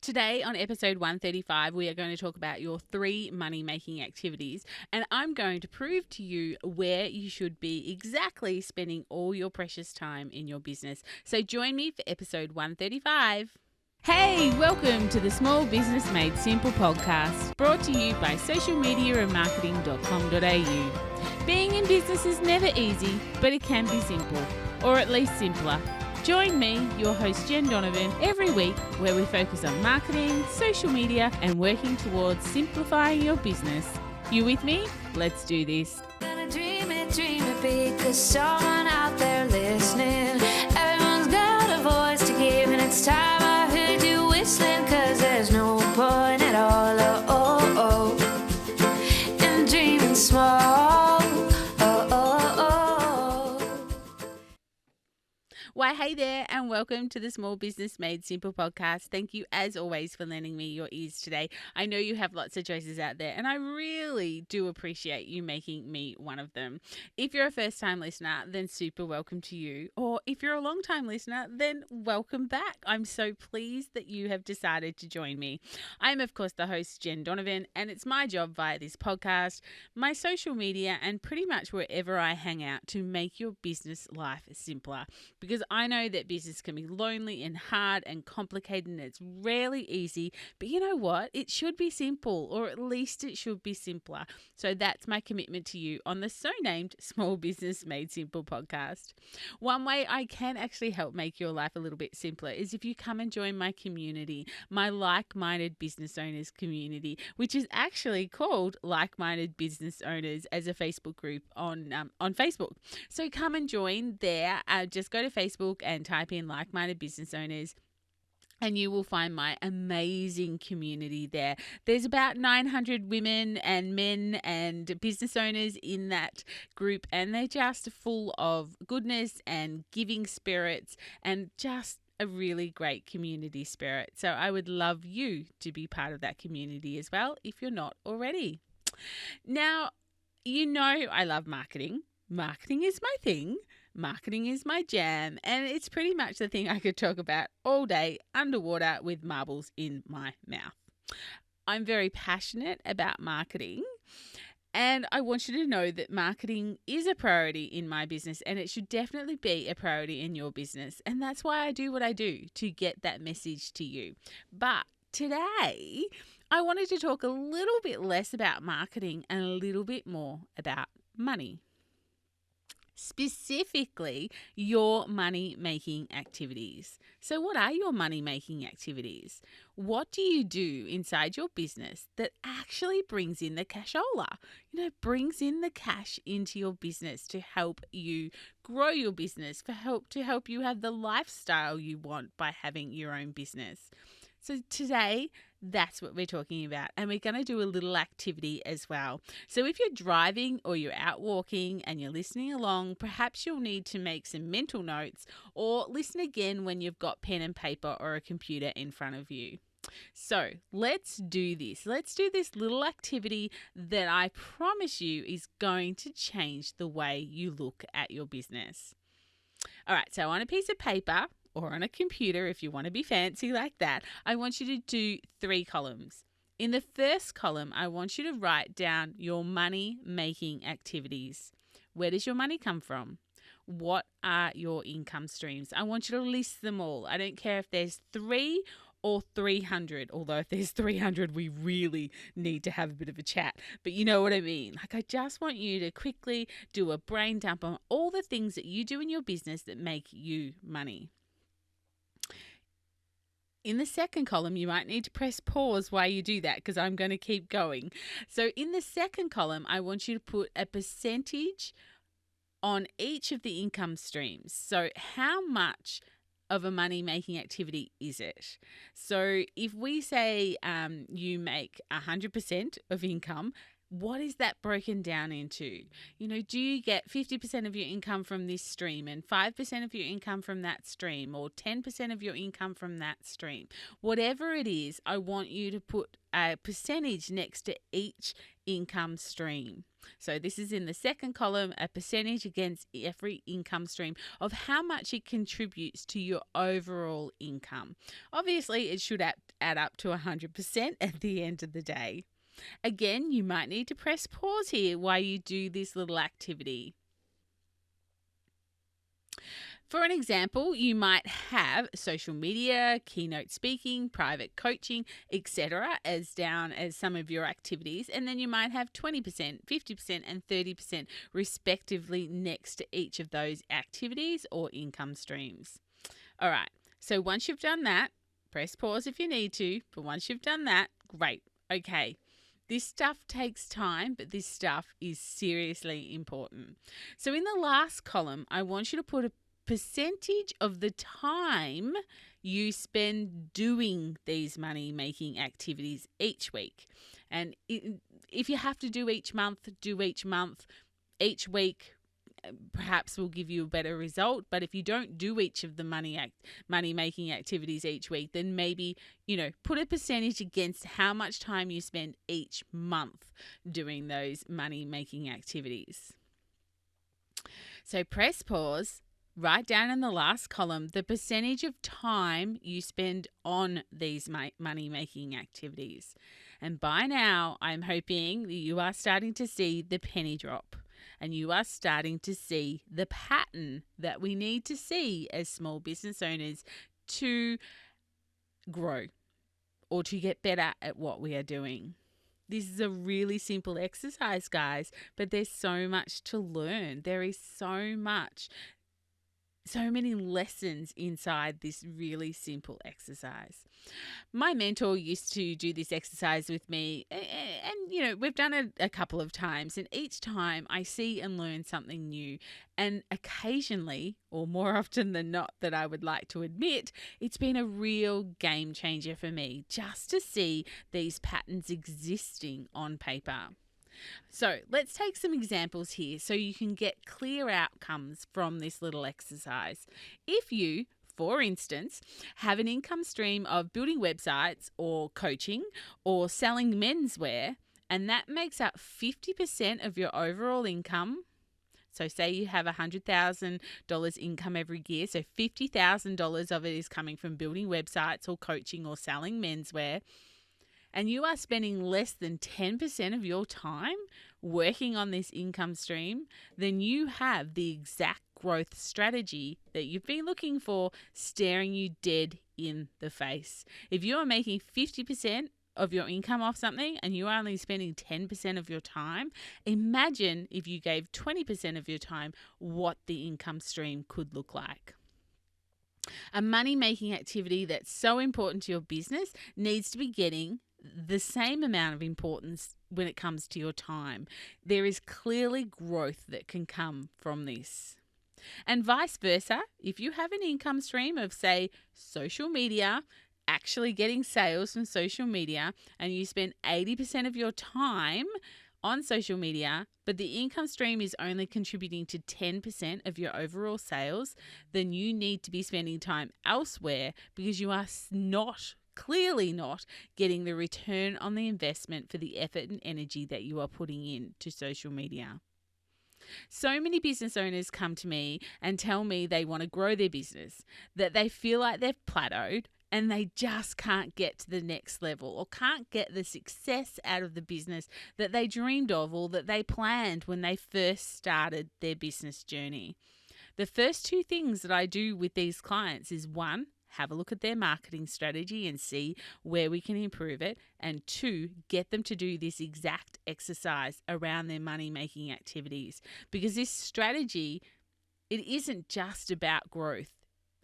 Today on episode 135, we are going to talk about your 3 money-making activities, and I'm going to prove to you where you should be exactly spending all your precious time in your business. So join me for episode 135. Hey, welcome to the Small Business Made Simple podcast, brought to you by socialmediaandmarketing.com.au. Being in business is never easy, but it can be simple, or at least simpler. Join me, your host Jen Donovan, every week where we focus on marketing, social media, and working towards simplifying your business. You with me? Let's do this. Gonna dream it big, 'cause someone out there listening. Everyone's got a voice to give, and it's time I heard you whistling, 'cause there's no point at all, in dreaming small. Why, hey there, and welcome to the Small Business Made Simple podcast. Thank you, as always, for lending me your ears today. I know you have lots of choices out there, and I really do appreciate you making me one of them. If you're a first-time listener, then super welcome to you. Or if you're a long-time listener, then welcome back. I'm so pleased that you have decided to join me. I'm, of course, the host, Jen Donovan, and it's my job via this podcast, my social media, and pretty much wherever I hang out to make your business life simpler. Because I know that business can be lonely and hard and complicated, and it's rarely easy, but you know what? It should be simple, or at least it should be simpler. So that's my commitment to you on the so-named Small Business Made Simple podcast. One way I can actually help make your life a little bit simpler is if you come and join my community, my like-minded business owners community, which is actually called Like-Minded Business Owners as a Facebook group on Facebook. So come and join there. Just go to Facebook and type in Like-Minded Business Owners, and you will find my amazing community there. There's about 900 women and men and business owners in that group, and they're just full of goodness and giving spirits and just a really great community spirit. So I would love you to be part of that community as well if you're not already. Now, you know I love marketing. Marketing is my thing. Marketing is my jam, and it's pretty much the thing I could talk about all day underwater with marbles in my mouth. I'm very passionate about marketing, and I want you to know that marketing is a priority in my business, and it should definitely be a priority in your business. And that's why I do what I do, to get that message to you. But today, I wanted to talk a little bit less about marketing and a little bit more about money. Specifically, your money-making activities. So what are your money-making activities? What do you do inside your business that actually brings in the cashola? Brings in the cash into your business to help you grow your business, to help you have the lifestyle you want by having your own business. So today, that's what we're talking about, and we're going to do a little activity as well. So if you're driving or you're out walking and you're listening along, perhaps you'll need to make some mental notes or listen again when you've got pen and paper or a computer in front of you. So let's do this. Let's do this little activity that I promise you is going to change the way you look at your business. All right, so on a piece of paper, or on a computer if you want to be fancy like that, I want you to do 3 columns. In the first column, I want you to write down your money-making activities. Where does your money come from? What are your income streams? I want you to list them all. I don't care if there's 3 or 300, although if there's 300, we really need to have a bit of a chat. But you know what I mean? I just want you to quickly do a brain dump on all the things that you do in your business that make you money. In the second column, you might need to press pause while you do that, because I'm going to keep going. So in the second column, I want you to put a percentage on each of the income streams. So how much of a money-making activity is it? So if we say you make 100% of income, what is that broken down into? Do you get 50% of your income from this stream and 5% of your income from that stream, or 10% of your income from that stream? Whatever it is, I want you to put a percentage next to each income stream. So this is in the second column, a percentage against every income stream of how much it contributes to your overall income. Obviously, it should add up to 100% at the end of the day. Again, you might need to press pause here while you do this little activity. For an example, you might have social media, keynote speaking, private coaching, etc. as down as some of your activities, and then you might have 20%, 50% and 30% respectively next to each of those activities or income streams. All right, so once you've done that, press pause if you need to, but once you've done that, great. Okay. This stuff takes time, but this stuff is seriously important. So in the last column, I want you to put a percentage of the time you spend doing these money-making activities each week. And if you have to do each month, do each month. Each week perhaps will give you a better result. But if you don't do each of the money-making activities each week, then maybe, put a percentage against how much time you spend each month doing those money-making activities. So press pause. Write down in the last column the percentage of time you spend on these money-making activities. And by now, I'm hoping that you are starting to see the penny drop, and you are starting to see the pattern that we need to see as small business owners to grow or to get better at what we are doing. This is a really simple exercise, guys, but there's so much to learn. There is so many lessons inside this really simple exercise. My mentor used to do this exercise with me, and we've done it a couple of times, and each time I see and learn something new. And occasionally, or more often than not that I would like to admit, it's been a real game changer for me just to see these patterns existing on paper. So let's take some examples here so you can get clear outcomes from this little exercise. If you, for instance, have an income stream of building websites or coaching or selling menswear, and that makes up 50% of your overall income. So say you have $100,000 income every year, so $50,000 of it is coming from building websites or coaching or selling menswear, and you are spending less than 10% of your time working on this income stream, then you have the exact growth strategy that you've been looking for staring you dead in the face. If you are making 50% of your income off something and you are only spending 10% of your time, imagine if you gave 20% of your time what the income stream could look like. A money-making activity that's so important to your business needs to be getting the same amount of importance when it comes to your time. There is clearly growth that can come from this. And vice versa, if you have an income stream of, say, social media, actually getting sales from social media, and you spend 80% of your time on social media, but the income stream is only contributing to 10% of your overall sales, then you need to be spending time elsewhere because you are clearly not getting the return on the investment for the effort and energy that you are putting into social media. So many business owners come to me and tell me they want to grow their business, that they feel like they've plateaued and they just can't get to the next level or can't get the success out of the business that they dreamed of or that they planned when they first started their business journey. The first two things that I do with these clients is, one, have a look at their marketing strategy and see where we can improve it. And two, get them to do this exact exercise around their money-making activities. Because this strategy, it isn't just about growth.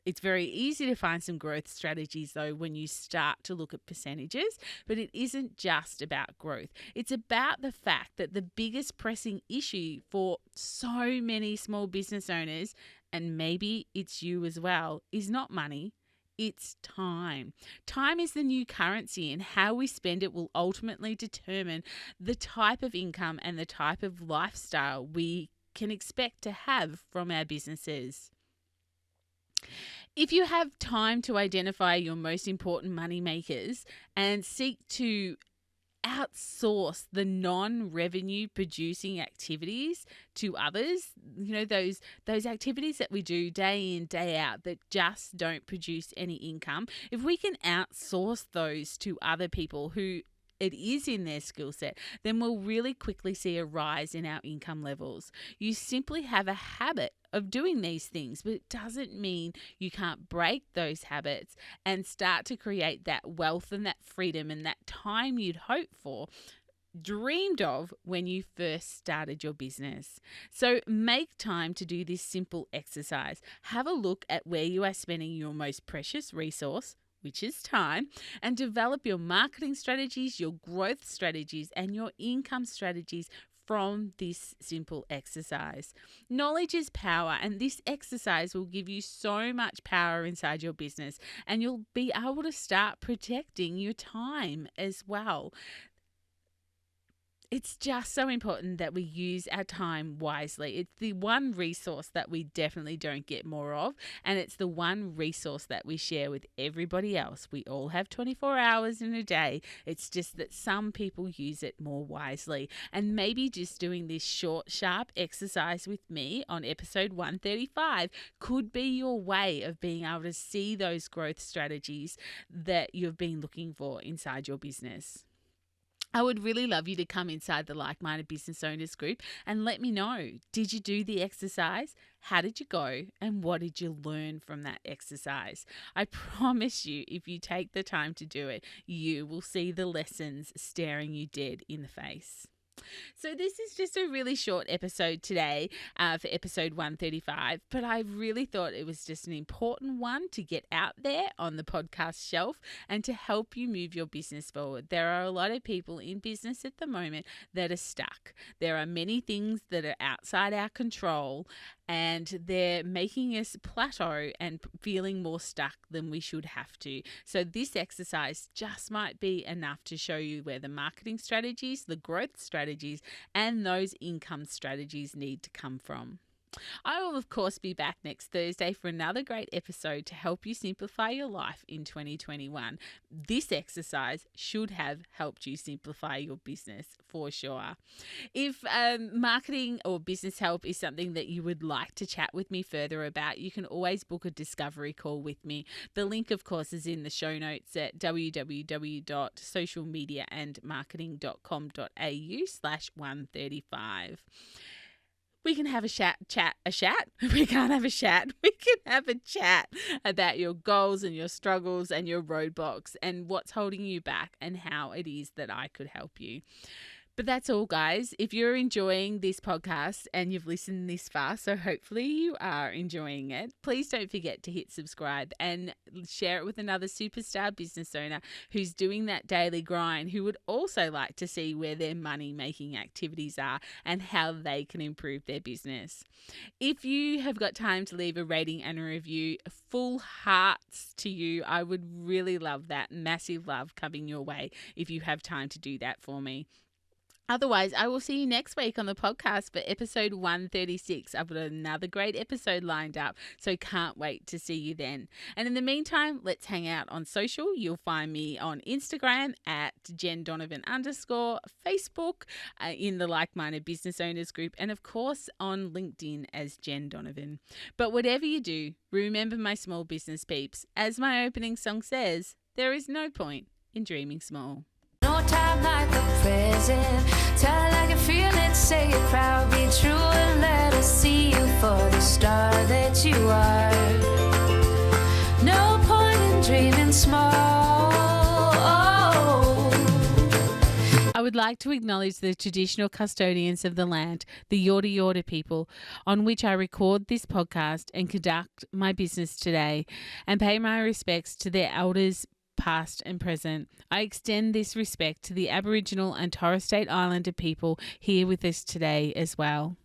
It's very easy to find some growth strategies, though, when you start to look at percentages, but it isn't just about growth. It's about the fact that the biggest pressing issue for so many small business owners, and maybe it's you as well, is not money. It's time. Time is the new currency, and how we spend it will ultimately determine the type of income and the type of lifestyle we can expect to have from our businesses. If you have time to identify your most important money makers and seek to outsource the non-revenue producing activities to others, those activities that we do day in, day out that just don't produce any income, if we can outsource those to other people who it is in their skill set, then we'll really quickly see a rise in our income levels. You simply have a habit of doing these things, but it doesn't mean you can't break those habits and start to create that wealth and that freedom and that time you'd hoped for, dreamed of when you first started your business. So make time to do this simple exercise. Have a look at where you are spending your most precious resource, which is time, and develop your marketing strategies, your growth strategies, and your income strategies from this simple exercise. Knowledge is power, and this exercise will give you so much power inside your business, and you'll be able to start protecting your time as well. It's just so important that we use our time wisely. It's the one resource that we definitely don't get more of, and it's the one resource that we share with everybody else. We all have 24 hours in a day. It's just that some people use it more wisely. And maybe just doing this short, sharp exercise with me on episode 135 could be your way of being able to see those growth strategies that you've been looking for inside your business. I would really love you to come inside the Like-Minded Business Owners group and let me know, did you do the exercise? How did you go? And what did you learn from that exercise? I promise you, if you take the time to do it, you will see the lessons staring you dead in the face. So this is just a really short episode today for episode 135, but I really thought it was just an important one to get out there on the podcast shelf and to help you move your business forward. There are a lot of people in business at the moment that are stuck. There are many things that are outside our control, and they're making us plateau and feeling more stuck than we should have to. So this exercise just might be enough to show you where the marketing strategies, the growth strategies, and those income strategies need to come from. I will, of course, be back next Thursday for another great episode to help you simplify your life in 2021. This exercise should have helped you simplify your business for sure. If marketing or business help is something that you would like to chat with me further about, you can always book a discovery call with me. The link, of course, is in the show notes at www.socialmediaandmarketing.com.au/135. We can have a chat. We can't have a chat. We can have a chat about your goals and your struggles and your roadblocks and what's holding you back and how it is that I could help you. But that's all, guys. If you're enjoying this podcast and you've listened this far, so hopefully you are enjoying it, please don't forget to hit subscribe and share it with another superstar business owner who's doing that daily grind, who would also like to see where their money-making activities are and how they can improve their business. If you have got time to leave a rating and a review, full hearts to you. I would really love that. Massive love coming your way if you have time to do that for me. Otherwise, I will see you next week on the podcast for episode 136. I've got another great episode lined up, so can't wait to see you then. And in the meantime, let's hang out on social. You'll find me on Instagram at @JenDonovan_, Facebook in the Like-Minded Business Owners group, and of course on LinkedIn as Jen Donovan. But whatever you do, remember, my small business peeps, as my opening song says, there is no point in dreaming small. No time like the present. Tell it like you feel it, say it proud, be true, and let us see you for the star that you are. No point in dreaming small. I would like to acknowledge the traditional custodians of the land, the Yorta Yorta people, on which I record this podcast and conduct my business today, and pay my respects to their elders, past and present. I extend this respect to the Aboriginal and Torres Strait Islander people here with us today as well.